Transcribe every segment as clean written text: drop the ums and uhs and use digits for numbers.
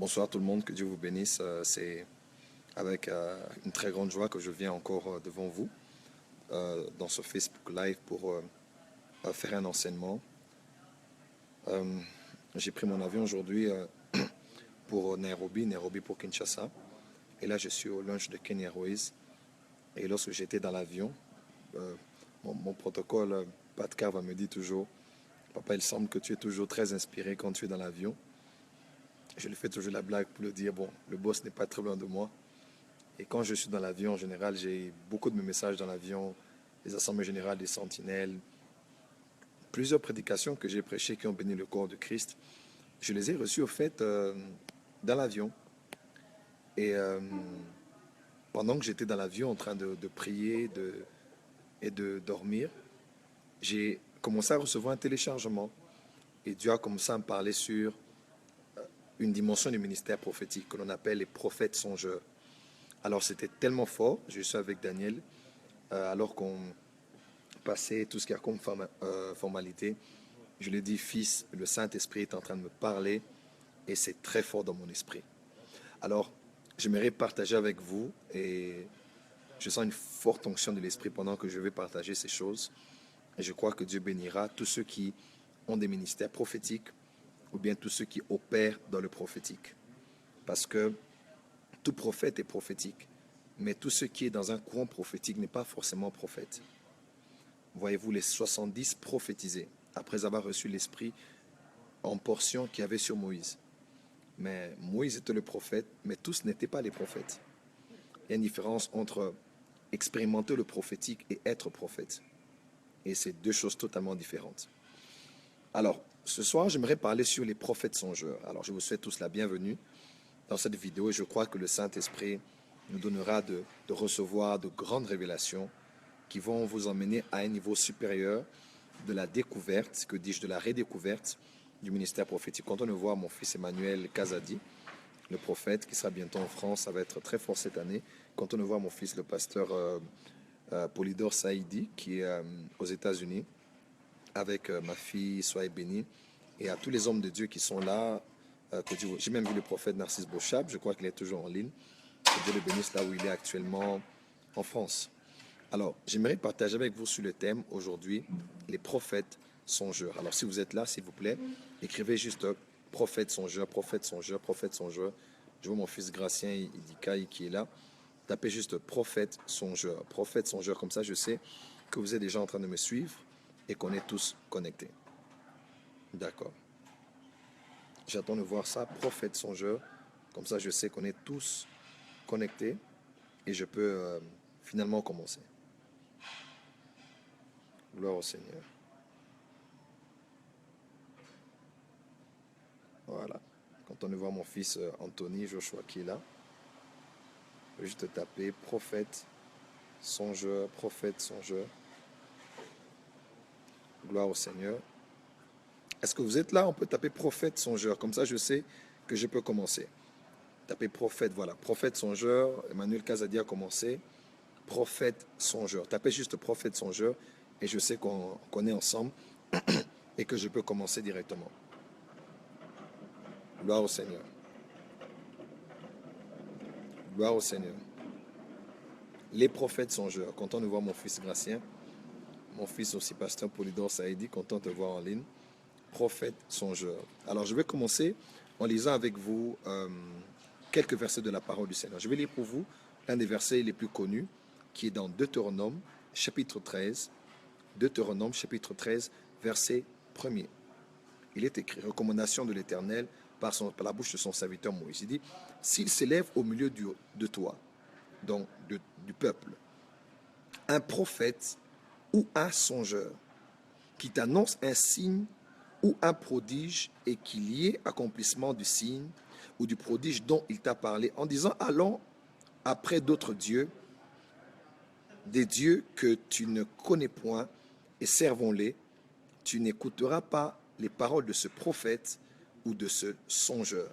Bonsoir tout le monde, que Dieu vous bénisse. C'est avec une très grande joie que je viens encore devant vous dans ce Facebook Live pour faire un enseignement. J'ai pris mon avion aujourd'hui pour Nairobi pour Kinshasa. Et là, je suis au lunch de Kenya Airways. Et lorsque j'étais dans l'avion, mon protocole, Patcar va me dire toujours, Papa, il semble que tu es toujours très inspiré quand tu es dans l'avion. Je lui fais toujours la blague pour lui dire, bon, le boss n'est pas très loin de moi. Et quand je suis dans l'avion, en général, j'ai beaucoup de mes messages dans l'avion, les assemblées générales des sentinelles, plusieurs prédications que j'ai prêchées qui ont béni le corps de Christ. Je les ai reçues au fait dans l'avion. Et pendant que j'étais dans l'avion en train de prier et de dormir, j'ai commencé à recevoir un téléchargement. Et Dieu a commencé à me parler sur une dimension du ministère prophétique que l'on appelle les prophètes songeurs. Alors c'était tellement fort, je suis avec Daniel, alors qu'on passait tout ce qu'il y a comme formalité. Je lui ai dit, fils, le Saint-Esprit est en train de me parler et c'est très fort dans mon esprit. Alors, j'aimerais partager avec vous et je sens une forte onction de l'Esprit pendant que je vais partager ces choses. Et je crois que Dieu bénira tous ceux qui ont des ministères prophétiques ou bien tous ceux qui opèrent dans le prophétique. Parce que tout prophète est prophétique, mais tout ce qui est dans un courant prophétique n'est pas forcément prophète. Voyez-vous, les 70 prophétisés, après avoir reçu l'Esprit en portion qu'il y avait sur Moïse. Mais Moïse était le prophète, mais tous n'étaient pas les prophètes. Il y a une différence entre expérimenter le prophétique et être prophète. Et c'est deux choses totalement différentes. Alors, ce soir, j'aimerais parler sur les prophètes songeurs. Alors, je vous souhaite tous la bienvenue dans cette vidéo et je crois que le Saint-Esprit nous donnera de recevoir de grandes révélations qui vont vous emmener à un niveau supérieur de la découverte, que dis-je, de la redécouverte du ministère prophétique. Quand on ne voit mon fils Emmanuel Kazadi, le prophète qui sera bientôt en France, ça va être très fort cette année. Quand on ne voit mon fils, le pasteur Polydor Saïdi, qui est aux États-Unis, avec ma fille, soyez bénie, et à tous les hommes de Dieu qui sont là. J'ai même vu le prophète Narcisse Bochab, je crois qu'il est toujours en ligne. Que Dieu le bénisse là où il est actuellement en France. Alors, j'aimerais partager avec vous sur le thème aujourd'hui, les prophètes songeurs. Alors, si vous êtes là, s'il vous plaît, écrivez juste prophète songeur, prophète songeur, prophète songeur. Je vois mon fils Gracien Idikaï qui est là. Tapez juste prophète songeur. Comme ça, je sais que vous êtes déjà en train de me suivre et qu'on est tous connectés. D'accord. J'attends de voir ça, prophète songeur. Comme ça, je sais qu'on est tous connectés et je peux finalement commencer. Gloire au Seigneur. Voilà. Quand on voit mon fils Anthony Joshua qui est là, je vais juste taper prophète songeur, prophète songeur. Gloire au Seigneur. Est-ce que vous êtes là? On peut taper prophète songeur. Comme ça, je sais que je peux commencer. Tapez prophète, voilà. Prophète songeur. Emmanuel Kazadi a commencé. Prophète songeur. Tapez juste prophète songeur et je sais qu'on est ensemble et que je peux commencer directement. Gloire au Seigneur. Gloire au Seigneur. Les prophètes songeurs. Content de voir mon fils Gracien. Mon fils aussi, pasteur Polydor Saïdi. Content de te voir en ligne. Prophète songeur. Alors, je vais commencer en lisant avec vous quelques versets de la parole du Seigneur. Je vais lire pour vous l'un des versets les plus connus qui est dans Deutéronome, chapitre 13. Deutéronome, chapitre 13, verset 1er. Il est écrit, recommandation de l'Éternel par la bouche de son serviteur Moïse. Il dit, s'il s'élève au milieu de toi, donc du peuple, un prophète ou un songeur qui t'annonce un signe ou un prodige et qu'il y ait accomplissement du signe ou du prodige dont il t'a parlé en disant, allons après d'autres dieux, des dieux que tu ne connais point et servons-les, tu n'écouteras pas les paroles de ce prophète ou de ce songeur.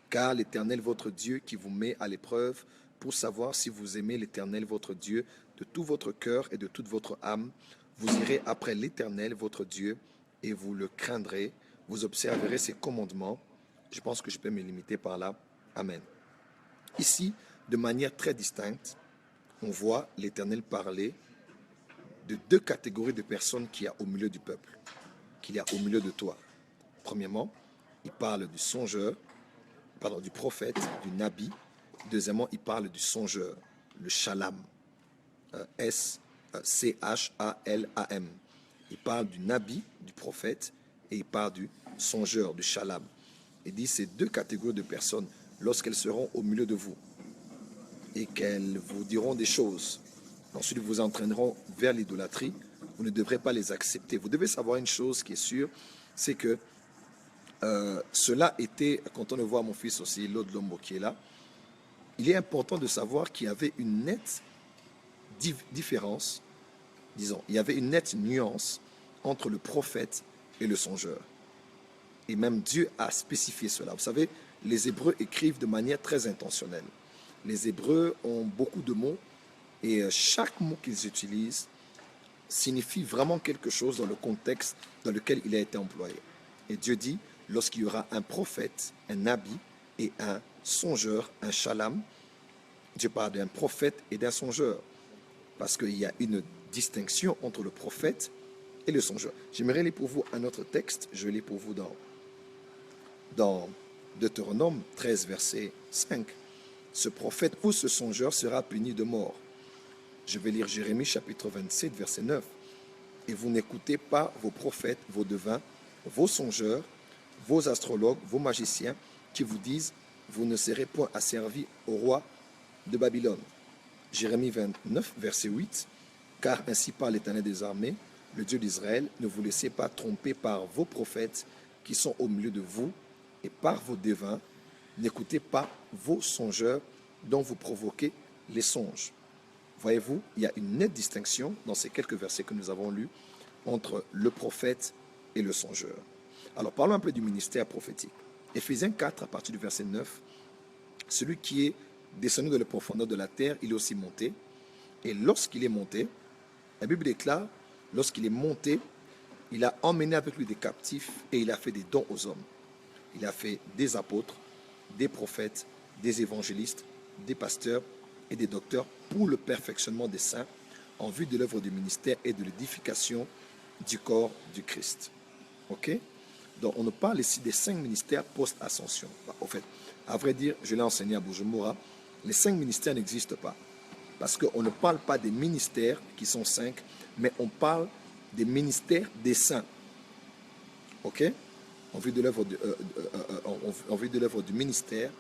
Car l'Éternel votre Dieu qui vous met à l'épreuve pour savoir si vous aimez l'Éternel votre Dieu de tout votre cœur et de toute votre âme, vous irez après l'Éternel votre Dieu et vous le craindrez, vous observerez ses commandements, Je pense que je peux me limiter par là. Amen. Ici, de manière très distincte, on voit l'Éternel parler de deux catégories de personnes qu'il y a au milieu du peuple, qu'il y a au milieu de toi. Premièrement, il parle du songeur, pardon, du prophète, du nabi. Deuxièmement, il parle du songeur, le shalam, S-C-H-A-L-A-M. Il parle du nabi, du prophète, et il parle du songeur, du shalam. Il dit ces deux catégories de personnes, lorsqu'elles seront au milieu de vous et qu'elles vous diront des choses, ensuite vous entraîneront vers l'idolâtrie, vous ne devrez pas les accepter. Vous devez savoir une chose qui est sûre, c'est que cela était, quand on le voit mon fils aussi, l'autre Lombo qui est là, il est important de savoir qu'il y avait une nette différence, disons, il y avait une nette nuance entre le prophète et le songeur. Et même Dieu a spécifié cela. Vous savez, les Hébreux écrivent de manière très intentionnelle. Les Hébreux ont beaucoup de mots et chaque mot qu'ils utilisent signifie vraiment quelque chose dans le contexte dans lequel il a été employé. Et Dieu dit, lorsqu'il y aura un prophète, un nabi et un songeur, un shalam, Dieu parle d'un prophète et d'un songeur. Parce qu'il y a une distinction entre le prophète et le songeur. J'aimerais lire pour vous un autre texte. Je lis pour vous dans Deutéronome 13, verset 5. Ce prophète ou ce songeur sera puni de mort. Je vais lire Jérémie chapitre 27, verset 9. Et vous n'écoutez pas vos prophètes, vos devins, vos songeurs, vos astrologues, vos magiciens, qui vous disent, vous ne serez point asservis au roi de Babylone. Jérémie 29, verset 8. Car ainsi parle l'Éternel des armées, le Dieu d'Israël, ne vous laissez pas tromper par vos prophètes qui sont au milieu de vous et par vos devins. N'écoutez pas vos songeurs dont vous provoquez les songes. Voyez-vous, il y a une nette distinction dans ces quelques versets que nous avons lus entre le prophète et le songeur. Alors parlons un peu du ministère prophétique. Éphésiens 4, à partir du verset 9, celui qui est descendu de la profondeur de la terre, il est aussi monté. Et lorsqu'il est monté, la Bible déclare, lorsqu'il est monté, il a emmené avec lui des captifs et il a fait des dons aux hommes. Il a fait des apôtres, des prophètes, des évangélistes, des pasteurs et des docteurs pour le perfectionnement des saints en vue de l'œuvre du ministère et de l'édification du corps du Christ. Ok? Donc on nous parle ici des 5 ministères post-ascension. En fait, à vrai dire, je l'ai enseigné à Bujumbura, les 5 ministères n'existent pas. Parce qu'on ne parle pas des ministères qui sont 5, mais on parle des ministères des saints. Ok? En vue de l'œuvre du ministère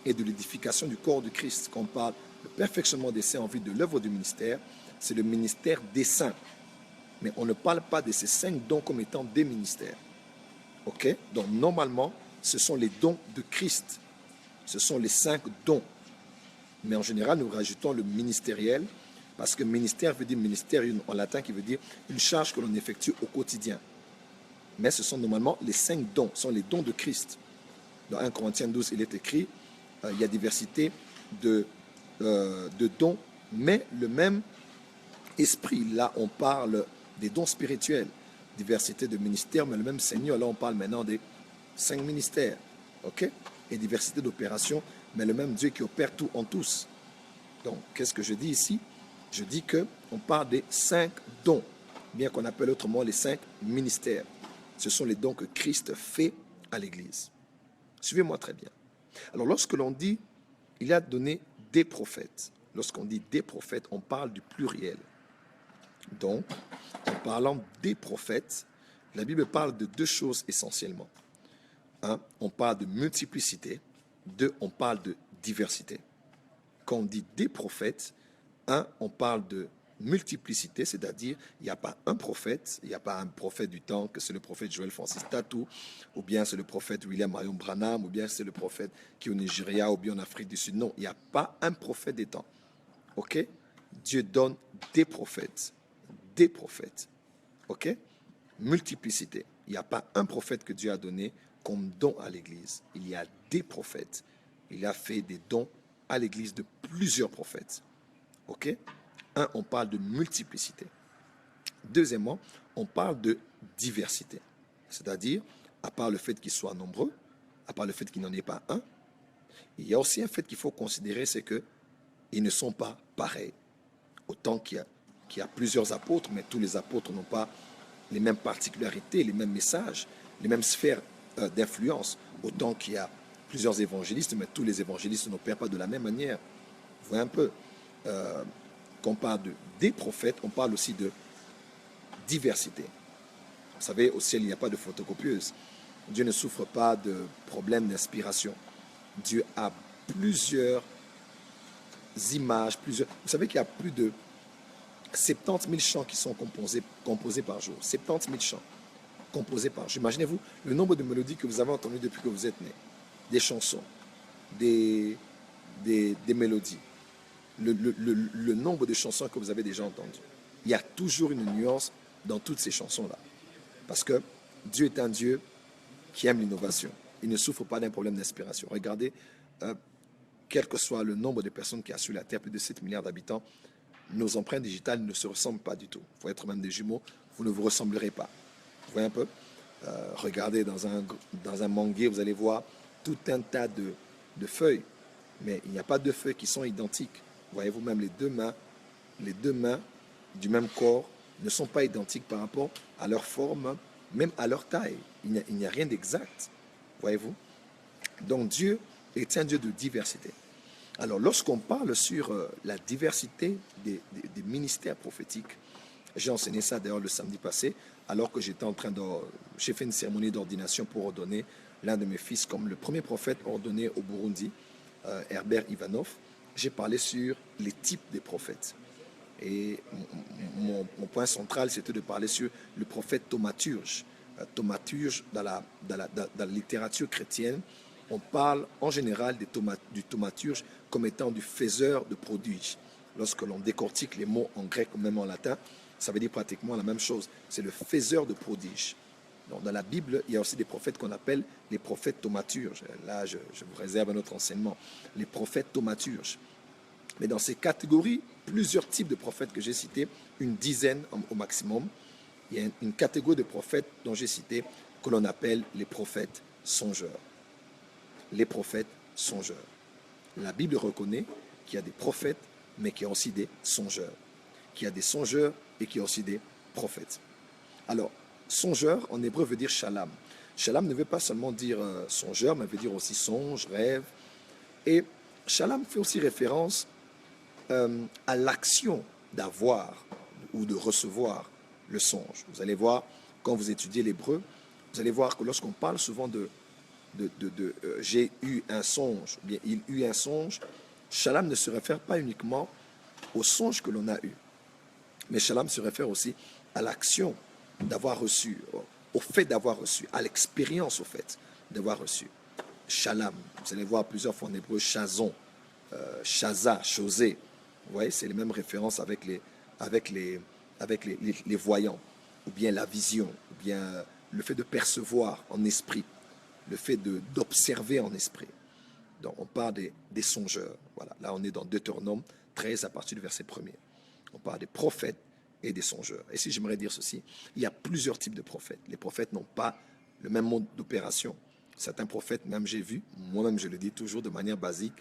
et de l'édification du corps du Christ. Quand on parle du perfectionnement des saints en vue de l'œuvre du ministère, c'est le ministère des saints. Mais on ne parle pas de ces 5 dons comme étant des ministères. Ok? Donc normalement, ce sont les dons de Christ. Ce sont les 5 dons. Mais en général, nous rajoutons le ministériel, parce que ministère veut dire ministerium en latin, qui veut dire une charge que l'on effectue au quotidien. Mais ce sont normalement les 5 dons, ce sont les dons de Christ. Dans 1 Corinthiens 12, il est écrit, il y a diversité de dons, mais le même esprit. Là, on parle des dons spirituels, diversité de ministères, mais le même Seigneur. Là, on parle maintenant des 5 ministères. Ok? Et diversité d'opérations, mais le même Dieu qui opère tout en tous. Donc, qu'est-ce que je dis ici? Je dis qu'on parle des 5 dons, bien qu'on appelle autrement les 5 ministères. Ce sont les dons que Christ fait à l'Église. Suivez-moi très bien. Alors, lorsque l'on dit, il a donné des prophètes, lorsqu'on dit des prophètes, on parle du pluriel. Donc, en parlant des prophètes, la Bible parle de 2 choses essentiellement. 1, on parle de multiplicité. 2, on parle de diversité. Quand on dit des prophètes, 1, on parle de multiplicité, c'est-à-dire il n'y a pas un prophète, il n'y a pas un prophète du temps, que c'est le prophète Joel Francis Tatou, ou bien c'est le prophète William Marion Branham, ou bien c'est le prophète qui est au Nigeria, ou bien en Afrique du Sud. Non, il n'y a pas un prophète des temps. Ok? Dieu donne des prophètes. Des prophètes. Ok? Multiplicité. Il n'y a pas un prophète que Dieu a donné comme don à l'Église. Il y a des prophètes. Il a fait des dons à l'Église de plusieurs prophètes. Ok? 1, on parle de multiplicité. Deuxièmement, on parle de diversité. C'est-à-dire, à part le fait qu'ils soient nombreux, à part le fait qu'il n'en ait pas un. Il y a aussi un fait qu'il faut considérer, c'est qu'ils ne sont pas pareils. Autant qu'il y a plusieurs apôtres, mais tous les apôtres n'ont pas les mêmes particularités, les mêmes messages, les mêmes sphères d'influence. Autant qu'il y a plusieurs évangélistes, mais tous les évangélistes n'opèrent pas de la même manière. Vous voyez un peu, quand on parle des prophètes, on parle aussi de diversité. Vous savez, au ciel, il n'y a pas de photocopieuse. Dieu ne souffre pas de problèmes d'inspiration. Dieu a plusieurs images, plusieurs... Vous savez qu'il y a plus de 70 000 chants qui sont composés par jour. 70 000 chants composés par jour. Imaginez-vous le nombre de mélodies que vous avez entendues depuis que vous êtes né. Des chansons, des mélodies. Le nombre de chansons que vous avez déjà entendues. Il y a toujours une nuance dans toutes ces chansons-là. Parce que Dieu est un Dieu qui aime l'innovation. Il ne souffre pas d'un problème d'inspiration. Regardez, quel que soit le nombre de personnes qui y a sur la Terre, plus de 7 milliards d'habitants, nos empreintes digitales ne se ressemblent pas du tout. Il faut être même des jumeaux, vous ne vous ressemblerez pas. Vous voyez un peu, regardez dans un manguier, vous allez voir tout un tas de feuilles, mais il n'y a pas de feuilles qui sont identiques. Voyez-vous, même les deux mains du même corps ne sont pas identiques par rapport à leur forme, même à leur taille. Il n'y a rien d'exact, voyez-vous. Donc Dieu est un Dieu de diversité. Alors lorsqu'on parle sur la diversité des ministères prophétiques, j'ai enseigné ça d'ailleurs le samedi passé, alors que j'étais en train de... J'ai fait une cérémonie d'ordination pour ordonner l'un de mes fils comme le premier prophète ordonné au Burundi, Herbert Ivanov. J'ai parlé sur les types des prophètes. Et mon point central, c'était de parler sur le prophète thaumaturge. Thaumaturge, dans la littérature chrétienne, on parle en général du thaumaturge comme étant du faiseur de prodiges. Lorsque l'on décortique les mots en grec ou même en latin, ça veut dire pratiquement la même chose. C'est le faiseur de prodiges. Donc, dans la Bible, il y a aussi des prophètes qu'on appelle les prophètes thaumaturges. Là, je vous réserve un autre enseignement. Les prophètes thaumaturges. Mais dans ces catégories, plusieurs types de prophètes que j'ai cités, une dizaine au maximum, il y a une catégorie de prophètes dont j'ai cité que l'on appelle les prophètes songeurs. Les prophètes songeurs. La Bible reconnaît qu'il y a des prophètes, mais qu'il y a aussi des songeurs. Qu'il y a des songeurs et qu'il y a aussi des prophètes. Alors, songeur en hébreu veut dire shalam. Shalam ne veut pas seulement dire songeur, mais veut dire aussi songe, rêve. Et shalam fait aussi référence à l'action d'avoir ou de recevoir le songe. Vous allez voir, quand vous étudiez l'hébreu, vous allez voir que lorsqu'on parle souvent de j'ai eu un songe, ou bien il eut un songe, shalam ne se réfère pas uniquement au songe que l'on a eu, mais shalam se réfère aussi à l'action d'avoir reçu, au fait d'avoir reçu, à l'expérience au fait d'avoir reçu. Shalam, vous allez voir plusieurs fois en hébreu, chazon, chaza, chosé. Vous voyez, c'est les mêmes références avec les voyants, ou bien la vision, ou bien le fait de percevoir en esprit, le fait d'observer en esprit. Donc, on parle des songeurs. Voilà. Là, on est dans Deutéronome 13 à partir du verset 1er. On parle des prophètes et des songeurs. Et si j'aimerais dire ceci, il y a plusieurs types de prophètes. Les prophètes n'ont pas le même mode d'opération. Certains prophètes, même j'ai vu, moi-même je le dis toujours de manière basique,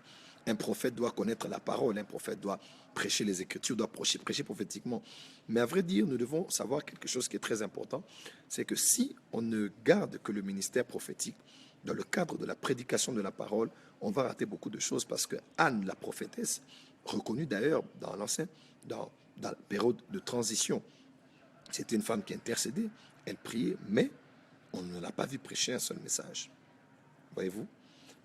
un prophète doit connaître la parole, un prophète doit prêcher les Écritures, doit prêcher prophétiquement. Mais à vrai dire, nous devons savoir quelque chose qui est très important, c'est que si on ne garde que le ministère prophétique dans le cadre de la prédication de la parole, on va rater beaucoup de choses parce que Anne, la prophétesse, reconnue d'ailleurs dans la période de transition, c'était une femme qui intercédait, elle priait, mais on ne l'a pas vu prêcher un seul message. Voyez-vous,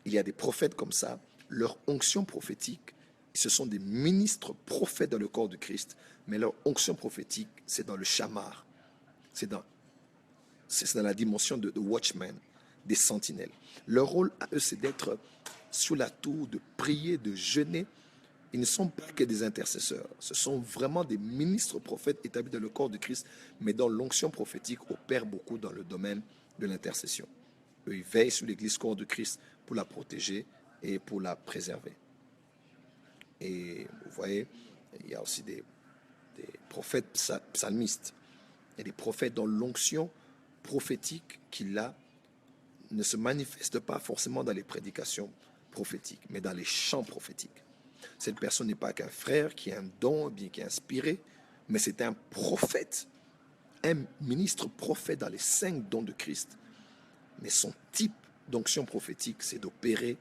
il y a des prophètes comme ça, leur onction prophétique, ce sont des ministres prophètes dans le corps de Christ, mais leur onction prophétique, c'est dans le chamar, c'est dans la dimension de watchman, des sentinelles. Leur rôle à eux, c'est d'être sur la tour, de prier, de jeûner. Ils ne sont pas que des intercesseurs, ce sont vraiment des ministres prophètes établis dans le corps de Christ, mais dont l'onction prophétique opère beaucoup dans le domaine de l'intercession. Eux, ils veillent sur l'église corps de Christ pour la protéger et pour la préserver. Et vous voyez, il y a aussi des prophètes psalmistes. Il y a des prophètes dont l'onction prophétique qu'il a ne se manifeste pas forcément dans les prédications prophétiques, mais dans les chants prophétiques. Cette personne n'est pas qu'un frère qui a un don, bien qui est inspiré, mais c'est un prophète, un ministre prophète dans les 5 dons de Christ. Mais son type d'onction prophétique, c'est d'opérer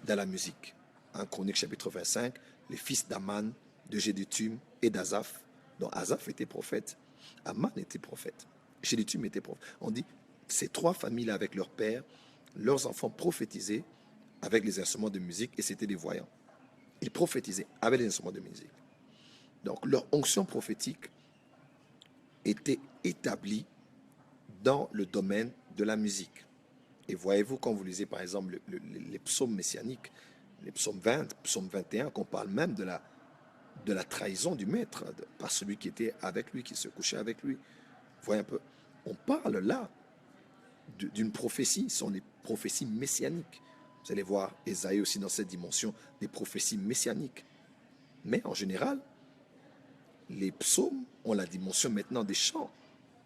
dans la musique. En Chronique chapitre 25, les fils d'Aman, de Jéduthun et d'Azaph, dont Azaph était prophète, Aman était prophète, Jéduthun était prophète. On dit, ces 3 familles-là avec leur père, leurs enfants prophétisaient avec les instruments de musique et c'était des voyants. Ils prophétisaient avec les instruments de musique. Donc leur onction prophétique était établie dans le domaine de la musique. Et voyez-vous, quand vous lisez par exemple les psaumes messianiques, les psaumes 20, psaume 21, qu'on parle même de la trahison du maître par celui qui était avec lui, qui se couchait avec lui. Vous voyez un peu, on parle là d'une prophétie, ce sont des prophéties messianiques. Vous allez voir Ésaïe aussi dans cette dimension, des prophéties messianiques. Mais en général, les psaumes ont la dimension maintenant des chants.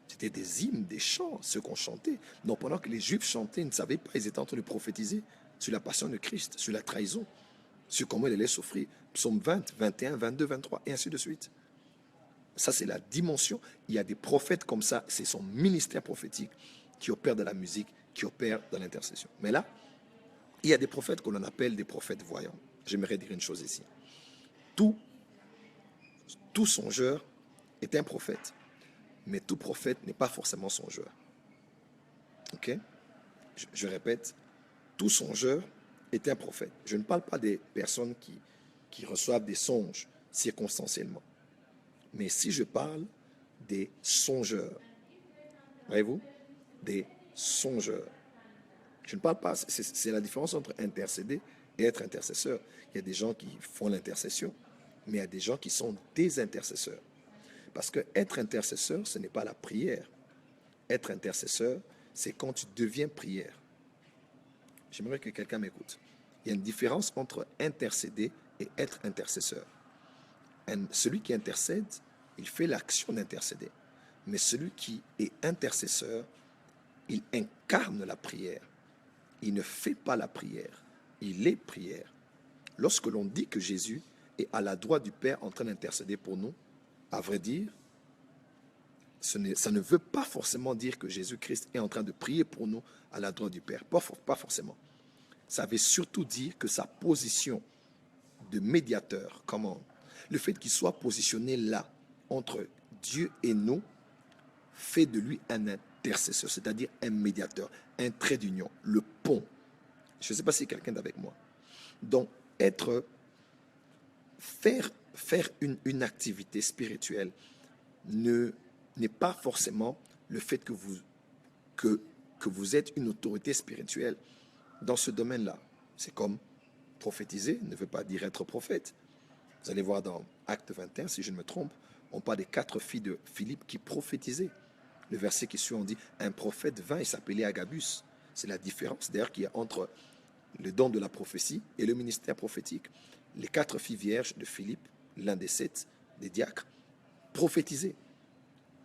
C'était des hymnes, des chants, ceux qu'on chantait. Donc pendant que les Juifs chantaient, ils ne savaient pas, ils étaient en train de prophétiser sur la passion de Christ, sur la trahison, sur comment il allait souffrir. Psaume 20, 21, 22, 23, et ainsi de suite. Ça, c'est la dimension. Il y a des prophètes comme ça, c'est son ministère prophétique qui opère dans la musique, qui opère dans l'intercession. Mais là, il y a des prophètes que l'on appelle des prophètes voyants. J'aimerais dire une chose ici. Tout songeur est un prophète, mais tout prophète n'est pas forcément songeur. Ok? Je répète, tout songeur est un prophète. Je ne parle pas des personnes qui reçoivent des songes circonstanciellement. Mais si je parle des songeurs, voyez-vous, des songeurs. Je ne parle pas, c'est la différence entre intercéder et être intercesseur. Il y a des gens qui font l'intercession, mais il y a des gens qui sont des intercesseurs. Parce que être intercesseur, ce n'est pas la prière. Être intercesseur, c'est quand tu deviens prière. J'aimerais que quelqu'un m'écoute. Il y a une différence entre intercéder et être intercesseur. Celui qui intercède, il fait l'action d'intercéder. Mais celui qui est intercesseur, il incarne la prière. Il ne fait pas la prière, il est prière. Lorsque l'on dit que Jésus est à la droite du Père en train d'intercéder pour nous, à vrai dire, ça ne veut pas forcément dire que Jésus-Christ est en train de prier pour nous à la droite du Père. Pas forcément. Ça veut surtout dire que sa position de médiateur, comment, le fait qu'il soit positionné là, entre Dieu et nous, fait de lui un intercesseur, c'est-à-dire un médiateur, un trait d'union, le pont. Je ne sais pas si quelqu'un est avec moi. Donc, faire une activité spirituelle n'est pas forcément le fait que vous êtes une autorité spirituelle dans ce domaine-là. C'est comme prophétiser ne veut pas dire être prophète. Vous allez voir dans Acte 21, si je ne me trompe, on parle des 4 filles de Philippe qui prophétisaient. Le verset qui suit, on dit, un prophète vint et s'appelait Agabus. C'est la différence d'ailleurs qu'il y a entre le don de la prophétie et le ministère prophétique. Les 4 filles vierges de Philippe, l'un des 7 des diacres, prophétisaient.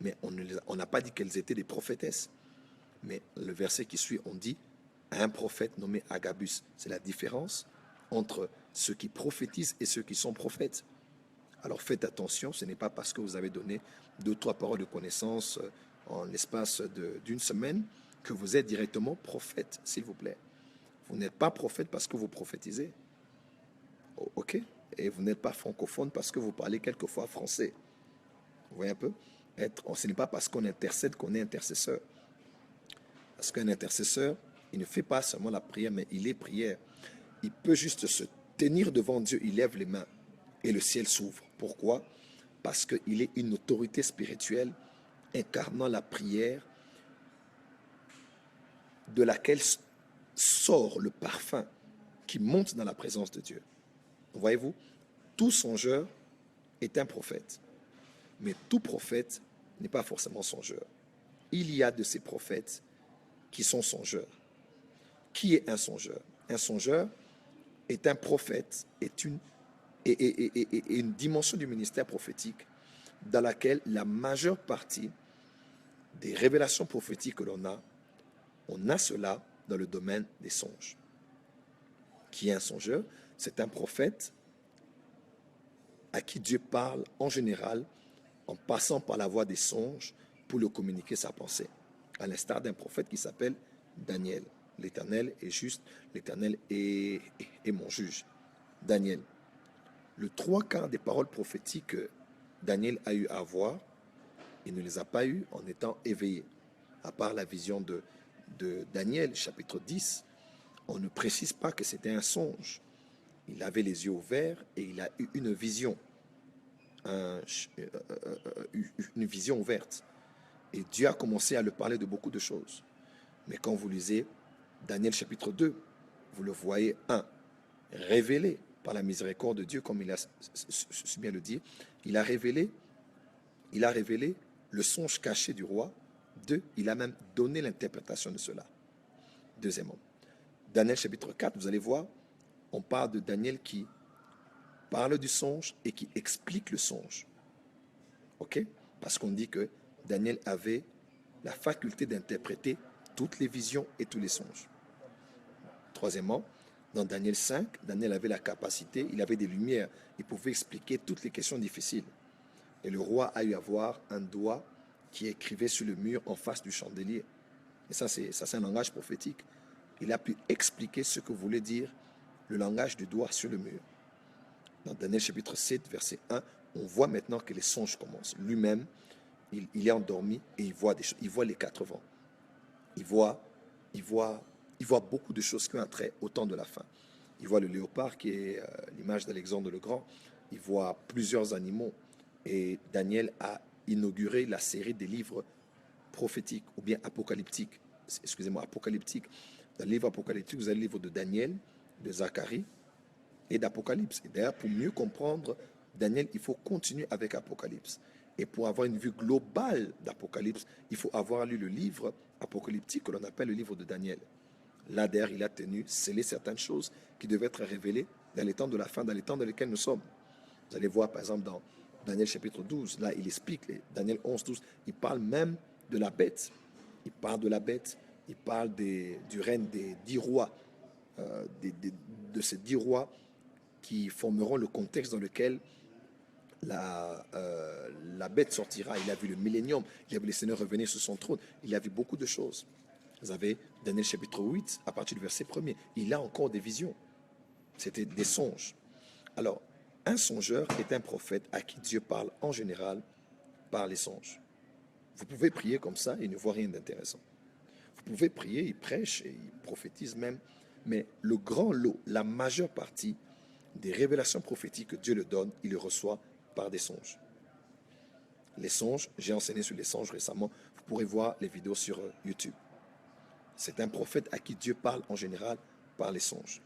Mais on n'a pas dit qu'elles étaient des prophétesses. Mais le verset qui suit, on dit, un prophète nommé Agabus. C'est la différence entre ceux qui prophétisent et ceux qui sont prophètes. Alors faites attention, ce n'est pas parce que vous avez donné 2 ou 3 paroles de connaissance en l'espace d'une semaine que vous êtes directement prophète, s'il vous plaît. Vous n'êtes pas prophète parce que vous prophétisez. Ok? Et vous n'êtes pas francophone parce que vous parlez quelquefois français. Vous voyez un peu? Ce n'est pas parce qu'on intercède qu'on est intercesseur. Parce qu'un intercesseur, il ne fait pas seulement la prière, mais il est prière. Il peut juste se tenir devant Dieu, il lève les mains et le ciel s'ouvre. Pourquoi? Parce qu'il est une autorité spirituelle incarnant la prière de laquelle sort le parfum qui monte dans la présence de Dieu. Voyez-vous, tout songeur est un prophète, mais tout prophète n'est pas forcément songeur. Il y a de ces prophètes qui sont songeurs. Qui est un songeur? Un songeur est un prophète, est une dimension du ministère prophétique dans laquelle la majeure partie des révélations prophétiques que l'on a, on a cela dans le domaine des songes. Qui est un songeur? C'est un prophète à qui Dieu parle en général en passant par la voie des songes pour lui communiquer sa pensée. À l'instar d'un prophète qui s'appelle Daniel. L'Éternel est juste, l'Éternel est mon juge. Daniel. Le 3/4 des paroles prophétiques que Daniel a eu à voir, il ne les a pas eues en étant éveillé. À part la vision de Daniel, chapitre 10, on ne précise pas que c'était un songe. Il avait les yeux ouverts et il a eu une vision. Une vision ouverte. Et Dieu a commencé à lui parler de beaucoup de choses. Mais quand vous lisez Daniel chapitre 2, vous le voyez, révélé par la miséricorde de Dieu, comme il a su bien le dire, il a révélé le songe caché du roi. 2, il a même donné l'interprétation de cela. Deuxièmement, Daniel chapitre 4, vous allez voir, on parle de Daniel qui parle du songe et qui explique le songe. Ok? Parce qu'on dit que Daniel avait la faculté d'interpréter toutes les visions et tous les songes. Troisièmement, dans Daniel 5, Daniel avait la capacité, il avait des lumières, il pouvait expliquer toutes les questions difficiles. Et le roi a eu à voir un doigt qui écrivait sur le mur en face du chandelier. Et ça, c'est un langage prophétique. Il a pu expliquer ce que voulait dire le langage du doigt sur le mur. Dans Daniel chapitre 7, verset 1, on voit maintenant que les songes commencent. Lui-même, il est endormi et il voit des choses. Il voit les 4 vents. Il voit beaucoup de choses qui ont trait au temps de la fin. Il voit le léopard qui est l'image d'Alexandre le Grand. Il voit plusieurs animaux. Et Daniel a inauguré la série des livres prophétiques ou bien apocalyptiques. Excusez-moi, apocalyptiques. Dans le livre apocalyptique, vous avez le livre de Daniel, de Zacharie et d'Apocalypse. Et d'ailleurs, pour mieux comprendre Daniel, il faut continuer avec Apocalypse. Et pour avoir une vue globale d'Apocalypse, il faut avoir lu le livre apocalyptique que l'on appelle le livre de Daniel. Là, d'ailleurs, il a tenu, scellé certaines choses qui devaient être révélées dans les temps de la fin, dans les temps dans lesquels nous sommes. Vous allez voir, par exemple, dans Daniel chapitre 12, là, il explique, Daniel 11, 12, il parle même de la bête. Il parle de la bête, il parle du règne des 10 rois, de ces 10 rois qui formeront le contexte dans lequel la bête sortira. Il a vu le millénium, il a vu le Seigneur revenir sur son trône, il a vu beaucoup de choses. Vous avez Daniel chapitre 8, à partir du verset 1er, il a encore des visions. C'était des songes. Alors, un songeur est un prophète à qui Dieu parle en général par les songes. Vous pouvez prier comme ça, il ne voit rien d'intéressant. Vous pouvez prier, il prêche et il prophétise même, mais le grand lot, la majeure partie des révélations prophétiques que Dieu le donne, il le reçoit par des songes. Les songes, j'ai enseigné sur les songes récemment, vous pourrez voir les vidéos sur YouTube. C'est un prophète à qui Dieu parle en général par les songes.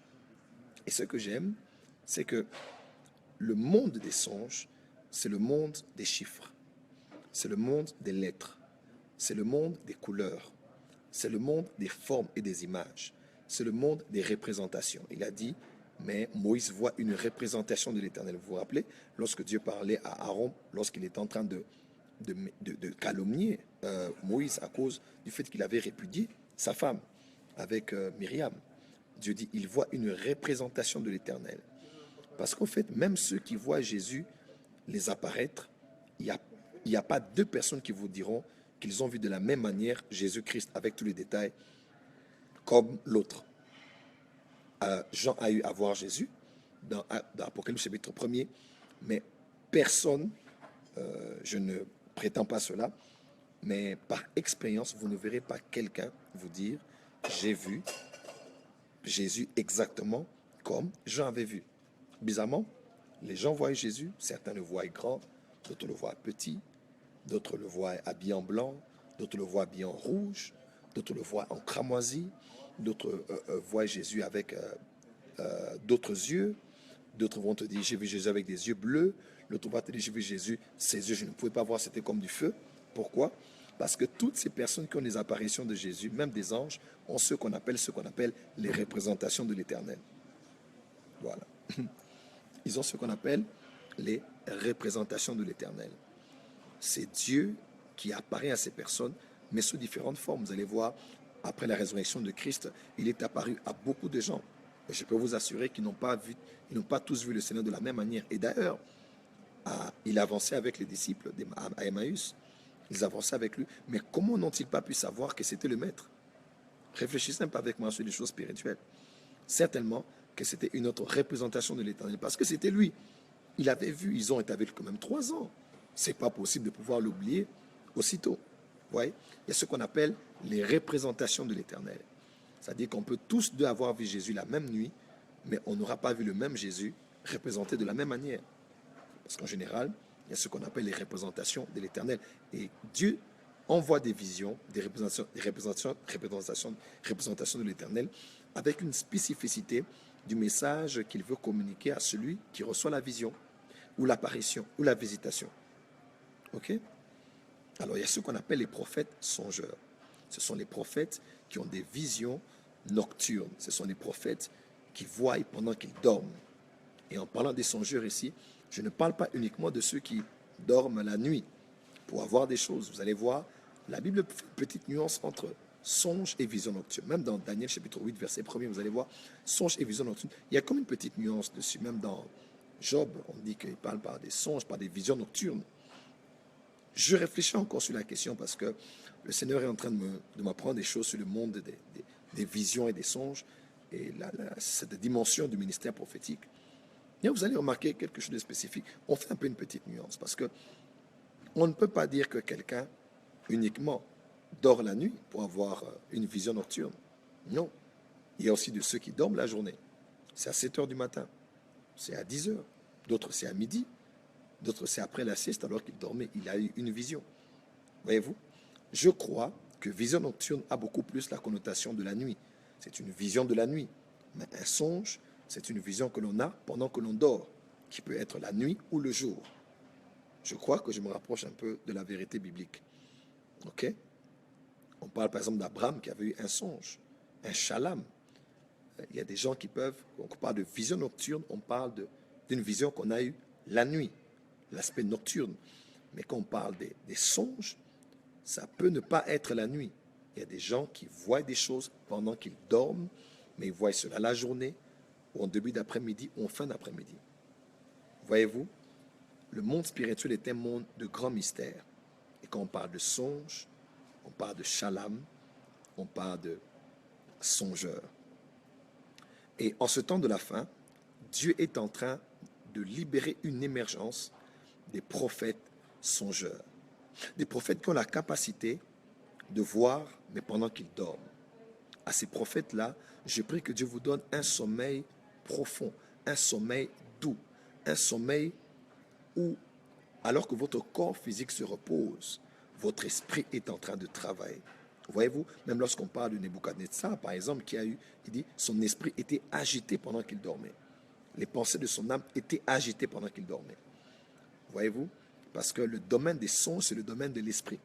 Et ce que j'aime, c'est que le monde des songes, c'est le monde des chiffres, c'est le monde des lettres, c'est le monde des couleurs, c'est le monde des formes et des images, c'est le monde des représentations. Il a dit, mais Moïse voit une représentation de l'Éternel. Vous vous rappelez, lorsque Dieu parlait à Aaron, lorsqu'il était en train de calomnier Moïse à cause du fait qu'il avait répudié sa femme avec Myriam. Dieu dit, il voit une représentation de l'Éternel. Parce qu'en fait, même ceux qui voient Jésus les apparaître, il n'y a pas 2 personnes qui vous diront qu'ils ont vu de la même manière Jésus-Christ avec tous les détails comme l'autre. Jean a eu à voir Jésus dans Apocalypse chapitre 1er, mais personne, je ne prétends pas cela, mais par expérience, vous ne verrez pas quelqu'un vous dire « J'ai vu Jésus exactement comme Jean avait vu ». Bizarrement, les gens voient Jésus, certains le voient grand, d'autres le voient petit, d'autres le voient habillé en blanc, d'autres le voient habillé en rouge, d'autres le voient en cramoisi, d'autres voient Jésus avec d'autres yeux, d'autres vont te dire j'ai vu Jésus avec des yeux bleus, l'autre va te dire j'ai vu Jésus, ses yeux je ne pouvais pas voir, c'était comme du feu. Pourquoi? Parce que toutes ces personnes qui ont les apparitions de Jésus, même des anges, ont ce qu'on appelle les représentations de l'Éternel. Voilà. Ils ont ce qu'on appelle les représentations de l'Éternel. C'est Dieu qui apparaît à ces personnes, mais sous différentes formes. Vous allez voir après la résurrection de Christ, il est apparu à beaucoup de gens. Et je peux vous assurer qu'ils n'ont pas vu, ils n'ont pas tous vu le Seigneur de la même manière. Et d'ailleurs, il avançait avec les disciples à Emmaüs. Ils avançaient avec lui. Mais comment n'ont-ils pas pu savoir que c'était le Maître? Réfléchissez un peu avec moi sur les choses spirituelles. Certainement que c'était une autre représentation de l'Éternel. Parce que c'était lui. Il avait vu, ils ont été avec lui quand même 3 ans. C'est pas possible de pouvoir l'oublier aussitôt. Vous voyez? Il y a ce qu'on appelle les représentations de l'Éternel. C'est-à-dire qu'on peut tous deux avoir vu Jésus la même nuit, mais on n'aura pas vu le même Jésus représenté de la même manière. Parce qu'en général, il y a ce qu'on appelle les représentations de l'Éternel. Et Dieu envoie des visions, des représentations de l'Éternel avec une spécificité du message qu'il veut communiquer à celui qui reçoit la vision, ou l'apparition, ou la visitation. Ok? Alors, il y a ce qu'on appelle les prophètes songeurs. Ce sont les prophètes qui ont des visions nocturnes. Ce sont les prophètes qui voient pendant qu'ils dorment. Et en parlant des songeurs ici, je ne parle pas uniquement de ceux qui dorment la nuit pour avoir des choses. Vous allez voir, la Bible fait une petite nuance entre songe et vision nocturne. Même dans Daniel chapitre 8, verset 1er, vous allez voir songe et vision nocturne. Il y a comme une petite nuance dessus. Même dans Job, on dit qu'il parle par des songes, par des visions nocturnes. Je réfléchis encore sur la question parce que le Seigneur est en train de m'apprendre des choses sur le monde des visions et des songes et cette dimension du ministère prophétique. Et vous allez remarquer quelque chose de spécifique. On fait un peu une petite nuance parce que on ne peut pas dire que quelqu'un uniquement dort la nuit pour avoir une vision nocturne. Non. Il y a aussi de ceux qui dorment la journée. C'est à 7 heures du matin. C'est à 10 heures. D'autres, c'est à midi. D'autres, c'est après la sieste, alors qu'il dormait. Il a eu une vision. Voyez-vous? Je crois que vision nocturne a beaucoup plus la connotation de la nuit. C'est une vision de la nuit. Mais un songe, c'est une vision que l'on a pendant que l'on dort, qui peut être la nuit ou le jour. Je crois que je me rapproche un peu de la vérité biblique. Ok? On parle par exemple d'Abraham qui avait eu un songe, un shalom. Il y a des gens qui peuvent, on parle de vision nocturne, on parle d'une vision qu'on a eue la nuit, l'aspect nocturne. Mais quand on parle des songes, ça peut ne pas être la nuit. Il y a des gens qui voient des choses pendant qu'ils dorment, mais ils voient cela la journée, ou en début d'après-midi, ou en fin d'après-midi. Voyez-vous, le monde spirituel est un monde de grands mystères. Et quand on parle de songes, on parle de shalom, on parle de songeurs. Et en ce temps de la fin, Dieu est en train de libérer une émergence des prophètes songeurs. Des prophètes qui ont la capacité de voir, mais pendant qu'ils dorment. À ces prophètes-là, je prie que Dieu vous donne un sommeil profond, un sommeil doux, un sommeil où, alors que votre corps physique se repose, votre esprit est en train de travailler. Voyez-vous, même lorsqu'on parle de Nebuchadnezzar, par exemple, il dit, son esprit était agité pendant qu'il dormait. Les pensées de son âme étaient agitées pendant qu'il dormait. Voyez-vous, parce que le domaine des sons, c'est le domaine de l'esprit.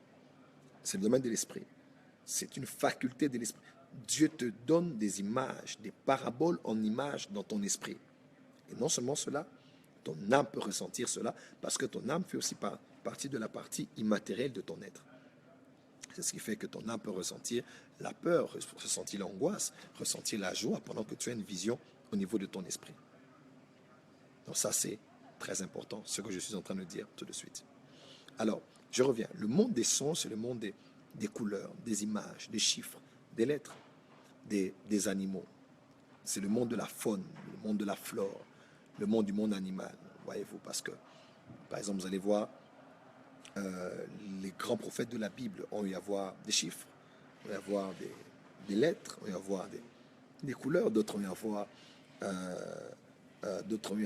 C'est le domaine de l'esprit. C'est une faculté de l'esprit. Dieu te donne des images, des paraboles en images dans ton esprit. Et non seulement cela, ton âme peut ressentir cela, parce que ton âme fait aussi partie de la partie immatérielle de ton être. C'est ce qui fait que ton âme peut ressentir la peur, ressentir l'angoisse, ressentir la joie pendant que tu as une vision au niveau de ton esprit. Donc ça, c'est très important, ce que je suis en train de dire tout de suite. Alors, je reviens. Le monde des sons, c'est le monde des couleurs, des images, des chiffres, des lettres, des animaux. C'est le monde de la faune, le monde de la flore, le monde du monde animal, voyez-vous, parce que, par exemple, vous allez voir, les grands prophètes de la Bible ont eu à voir des chiffres, ont eu à voir des lettres, ont eu à voir des couleurs, d'autres ont eu à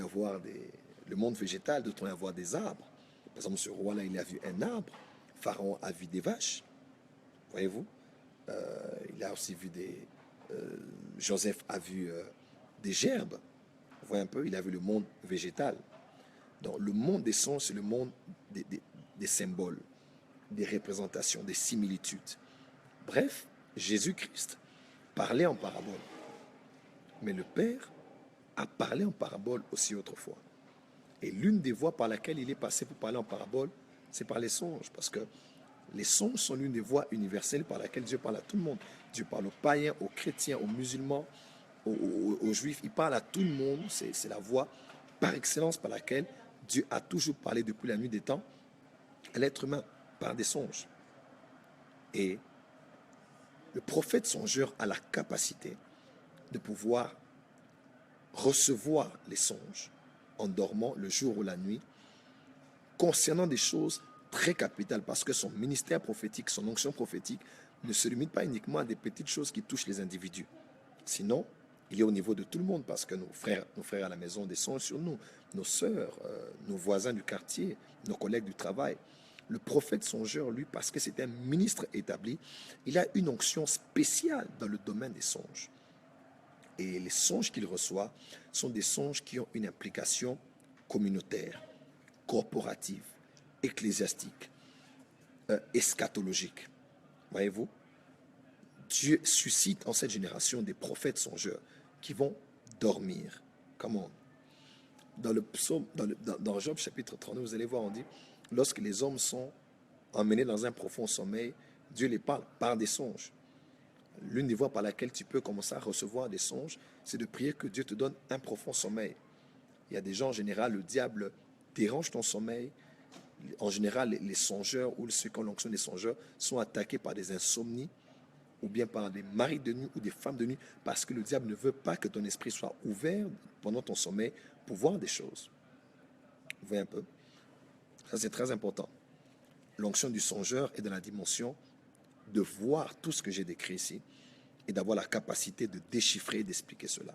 voir, le monde végétal, d'autres ont eu à voir des arbres. Par exemple, ce roi-là, il a vu un arbre, Pharaon a vu des vaches, voyez-vous, il a aussi vu Joseph a vu des gerbes, vous voyez un peu, il a vu le monde végétal. Donc, le monde des sons, c'est le monde des symboles, des représentations, des similitudes. Bref, Jésus-Christ parlait en parabole. Mais le Père a parlé en parabole aussi autrefois. Et l'une des voies par laquelle il est passé pour parler en parabole, c'est par les songes. Parce que Les songes sont l'une des voies universelles par laquelle Dieu parle à tout le monde. Dieu parle aux païens, aux chrétiens, aux musulmans, aux juifs. Il parle à tout le monde. C'est la voie par excellence par laquelle Dieu a toujours parlé depuis la nuit des temps à l'être humain, par des songes. Et le prophète songeur a la capacité de pouvoir recevoir les songes en dormant le jour ou la nuit concernant des choses très capitales parce que son ministère prophétique, son onction prophétique ne se limite pas uniquement à des petites choses qui touchent les individus. Sinon, il est au niveau de tout le monde parce que nos frères à la maison ont des songes sur nous, nos sœurs, nos voisins du quartier, nos collègues du travail. Le prophète songeur, lui, parce que c'est un ministre établi, il a une onction spéciale dans le domaine des songes. Et les songes qu'il reçoit sont des songes qui ont une implication communautaire, corporative, ecclésiastique, eschatologique. Voyez-vous, Dieu suscite en cette génération des prophètes songeurs qui vont dormir. Comment? Dans le psaume, dans Job chapitre 32, vous allez voir, on dit, lorsque les hommes sont emmenés dans un profond sommeil, Dieu les parle par des songes. L'une des voies par laquelle tu peux commencer à recevoir des songes, c'est de prier que Dieu te donne un profond sommeil. Il y a des gens, en général, le diable dérange ton sommeil. En général, les songeurs ou ceux qui ont l'onction des songeurs sont attaqués par des insomnies ou bien par des maris de nuit ou des femmes de nuit parce que le diable ne veut pas que ton esprit soit ouvert pendant ton sommeil pour voir des choses. Vous voyez un peu? Ça, c'est très important. L'onction du songeur est dans la dimension de voir tout ce que j'ai décrit ici et d'avoir la capacité de déchiffrer et d'expliquer cela.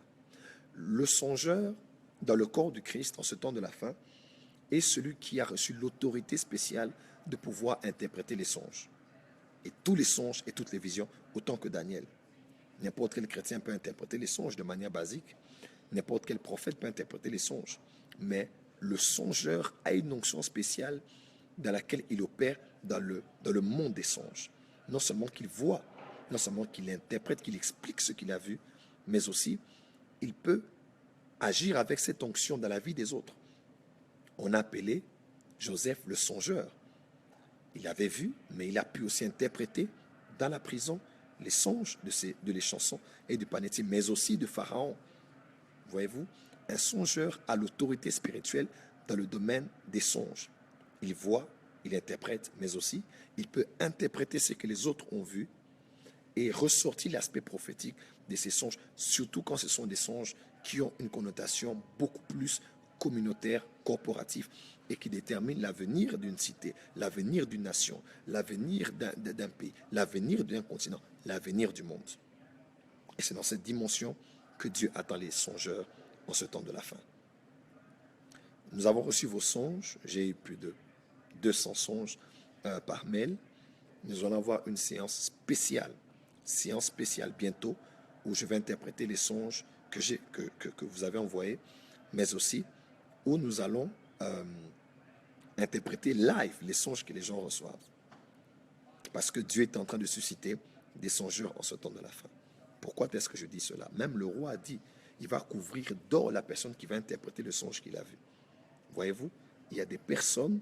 Le songeur, dans le corps du Christ, en ce temps de la fin, est celui qui a reçu l'autorité spéciale de pouvoir interpréter les songes. Et tous les songes et toutes les visions, autant que Daniel. N'importe quel chrétien peut interpréter les songes de manière basique. N'importe quel prophète peut interpréter les songes. Mais le songeur a une onction spéciale dans laquelle il opère dans le monde des songes. Non seulement qu'il voit, non seulement qu'il interprète, qu'il explique ce qu'il a vu, mais aussi il peut agir avec cette onction dans la vie des autres. On a appelé Joseph le songeur. Il avait vu, mais il a pu aussi interpréter dans la prison les songes de les chansons et du panétique, mais aussi de Pharaon. Voyez-vous, un songeur a l'autorité spirituelle dans le domaine des songes. Il voit, il interprète, mais aussi il peut interpréter ce que les autres ont vu et ressortir l'aspect prophétique de ces songes, surtout quand ce sont des songes qui ont une connotation beaucoup plus communautaire, corporative, et qui déterminent l'avenir d'une cité, l'avenir d'une nation, l'avenir d'un pays, l'avenir d'un continent, l'avenir du monde. Et c'est dans cette dimension que Dieu attend les songeurs en ce temps de la fin. Nous avons reçu vos songes, j'ai eu plus de 200 songes par mail. Nous allons avoir une séance spéciale bientôt, où je vais interpréter les songes que vous avez envoyés, mais aussi où nous allons interpréter live les songes que les gens reçoivent. Parce que Dieu est en train de susciter des songeurs en ce temps de la fin. Pourquoi est-ce que je dis cela? Même le roi a dit, il va couvrir d'or la personne qui va interpréter le songe qu'il a vu. Voyez-vous, il y a des personnes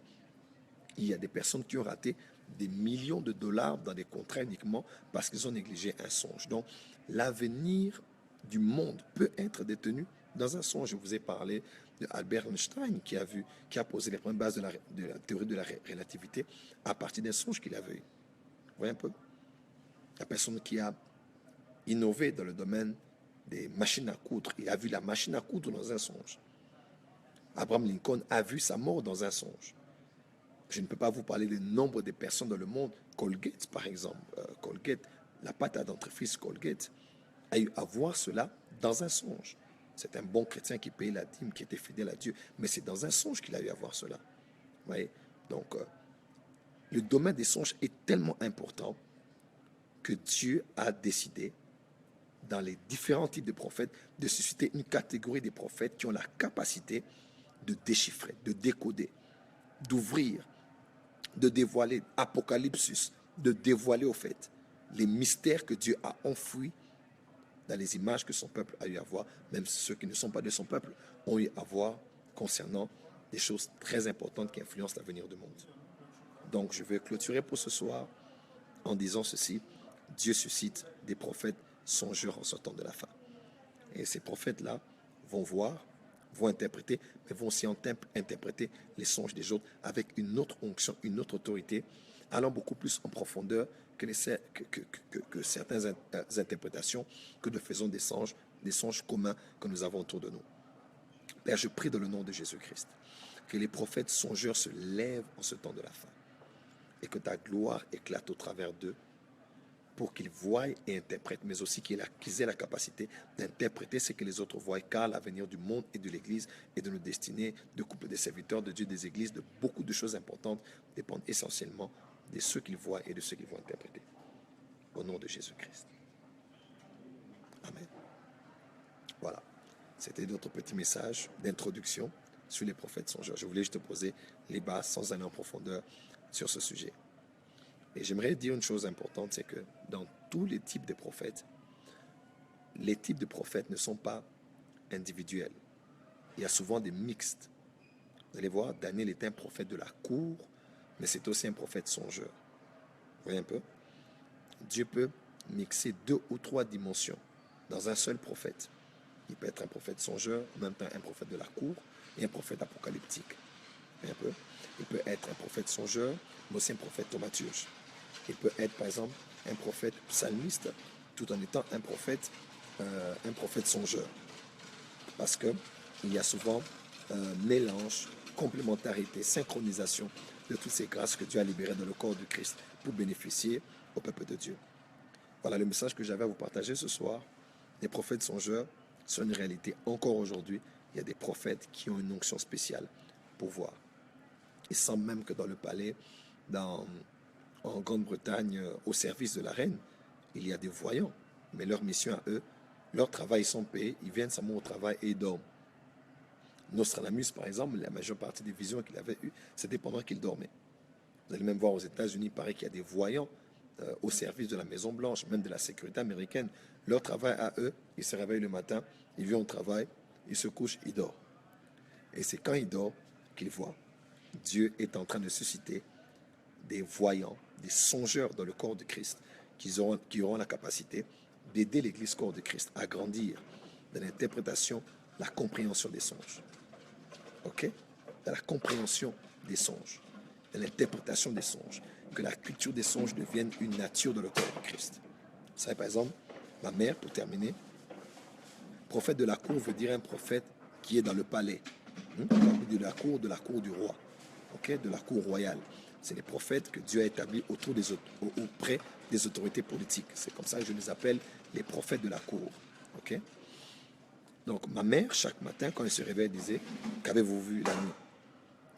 qui ont raté des millions de dollars dans des contrats uniquement parce qu'ils ont négligé un songe. Donc, l'avenir du monde peut être détenu dans un songe. Je vous ai parlé de Albert Einstein qui a posé les premières bases de la théorie de la relativité à partir d'un songe qu'il avait eu. Vous voyez un peu? La personne qui a innové dans le domaine des machines à coudre, il a vu la machine à coudre dans un songe. Abraham Lincoln a vu sa mort dans un songe. Je ne peux pas vous parler du nombre de personnes dans le monde. Colgate, par exemple. Colgate, la pâte à dentifrice Colgate, a eu à voir cela dans un songe. C'est un bon chrétien qui payait la dîme, qui était fidèle à Dieu. Mais c'est dans un songe qu'il a eu à voir cela. Vous voyez? Donc, le domaine des songes est tellement important que Dieu a décidé, dans les différents types de prophètes, de susciter une catégorie des prophètes qui ont la capacité de déchiffrer, de décoder, d'ouvrir, de dévoiler, Apocalypse, de dévoiler au fait les mystères que Dieu a enfouis dans les images que son peuple a eu à voir, même ceux qui ne sont pas de son peuple ont eu à voir concernant des choses très importantes qui influencent l'avenir du monde. Donc, je vais clôturer pour ce soir en disant ceci. Dieu suscite des prophètes songeurs en sortant de la fin. Et ces prophètes-là vont voir, vont interpréter, mais vont aussi interpréter les songes des autres avec une autre onction, une autre autorité, allant beaucoup plus en profondeur que certaines interprétations que nous faisons des songes communs que nous avons autour de nous. Père, je prie dans le nom de Jésus-Christ que les prophètes songeurs se lèvent en ce temps de la fin et que ta gloire éclate au travers d'eux pour qu'ils voient et interprètent, mais aussi qu'ils aient la capacité d'interpréter ce que les autres voient, car l'avenir du monde et de l'Église et de nos destinées, de couple des serviteurs de Dieu, des églises, de beaucoup de choses importantes, dépendent essentiellement de ceux qu'ils voient et de ceux qu'ils vont interpréter. Au nom de Jésus-Christ. Amen. Voilà. C'était notre petit message d'introduction sur les prophètes songeurs. Je voulais juste poser les bases sans aller en profondeur sur ce sujet. Et j'aimerais dire une chose importante, c'est que dans tous les types de prophètes, les types de prophètes ne sont pas individuels. Il y a souvent des mixtes. Vous allez voir, Daniel est un prophète de la cour, mais c'est aussi un prophète songeur. Vous voyez un peu? Dieu peut mixer 2 ou 3 dimensions dans un seul prophète. Il peut être un prophète songeur, en même temps un prophète de la cour et un prophète apocalyptique. Vous voyez un peu? Il peut être un prophète songeur, mais aussi un prophète thaumaturge. Il peut être, par exemple, un prophète psalmiste, tout en étant un prophète songeur. Parce qu'il y a souvent mélange, complémentarité, synchronisation de toutes ces grâces que Dieu a libérées dans le corps du Christ pour bénéficier au peuple de Dieu. Voilà le message que j'avais à vous partager ce soir. Les prophètes songeurs sont une réalité encore aujourd'hui. Il y a des prophètes qui ont une onction spéciale pour voir. Il semble même que dans le palais, en Grande-Bretagne, au service de la reine, il y a des voyants. Mais leur mission à eux, leur travail, ils sont payés, ils viennent seulement au travail et ils dorment. Nostradamus, par exemple, la majeure partie des visions qu'il avait eues, c'était pendant qu'il dormait. Vous allez même voir aux États-Unis, il paraît qu'il y a des voyants au service de la Maison-Blanche, même de la sécurité américaine. Leur travail à eux, ils se réveillent le matin, ils viennent au travail, ils se couchent, ils dorment. Et c'est quand ils dorment qu'ils voient. Dieu est en train de susciter des voyants, des songeurs dans le corps de Christ qui auront la capacité d'aider l'Église corps de Christ à grandir dans l'interprétation, la compréhension des songes. Ok? Dans la compréhension des songes, dans l'interprétation des songes, que la culture des songes devienne une nature dans le corps de Christ. Vous savez, par exemple, ma mère, pour terminer, prophète de la cour veut dire un prophète qui est dans le palais, de la cour du roi, ok, de la cour royale. C'est les prophètes que Dieu a établis auprès des autorités politiques. C'est comme ça que je les appelle les prophètes de la cour. Ok? Donc, ma mère, chaque matin, quand elle se réveille, disait, qu'avez-vous vu la nuit?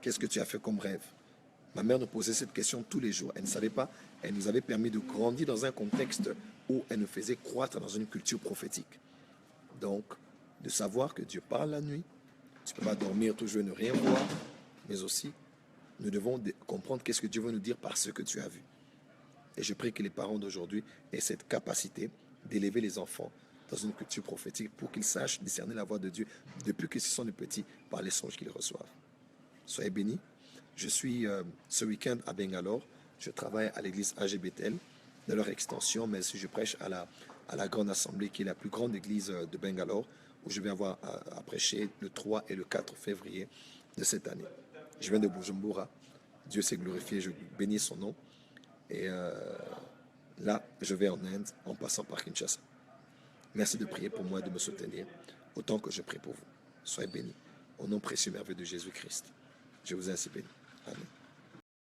Qu'est-ce que tu as fait comme rêve? Ma mère nous posait cette question tous les jours. Elle ne savait pas. Elle nous avait permis de grandir dans un contexte où elle nous faisait croître dans une culture prophétique. Donc, de savoir que Dieu parle la nuit, tu ne peux pas dormir toujours et ne rien voir, mais aussi, nous devons comprendre qu'est-ce que Dieu veut nous dire par ce que tu as vu. Et je prie que les parents d'aujourd'hui aient cette capacité d'élever les enfants dans une culture prophétique pour qu'ils sachent discerner la voix de Dieu depuis que ce sont des petits par les songes qu'ils reçoivent. Soyez bénis. Je suis ce week-end à Bangalore. Je travaille à l'église AG-Bethel de leur extension, mais je prêche à la grande assemblée qui est la plus grande église de Bangalore où je vais avoir à prêcher le 3 et le 4 février de cette année. Je viens de Bujumbura. Dieu s'est glorifié, je bénis son nom. Et là, je vais en Inde en passant par Kinshasa. Merci de prier pour moi et de me soutenir autant que je prie pour vous. Soyez bénis. Au nom précieux et merveilleux de Jésus-Christ. Je vous ai ainsi béni. Amen.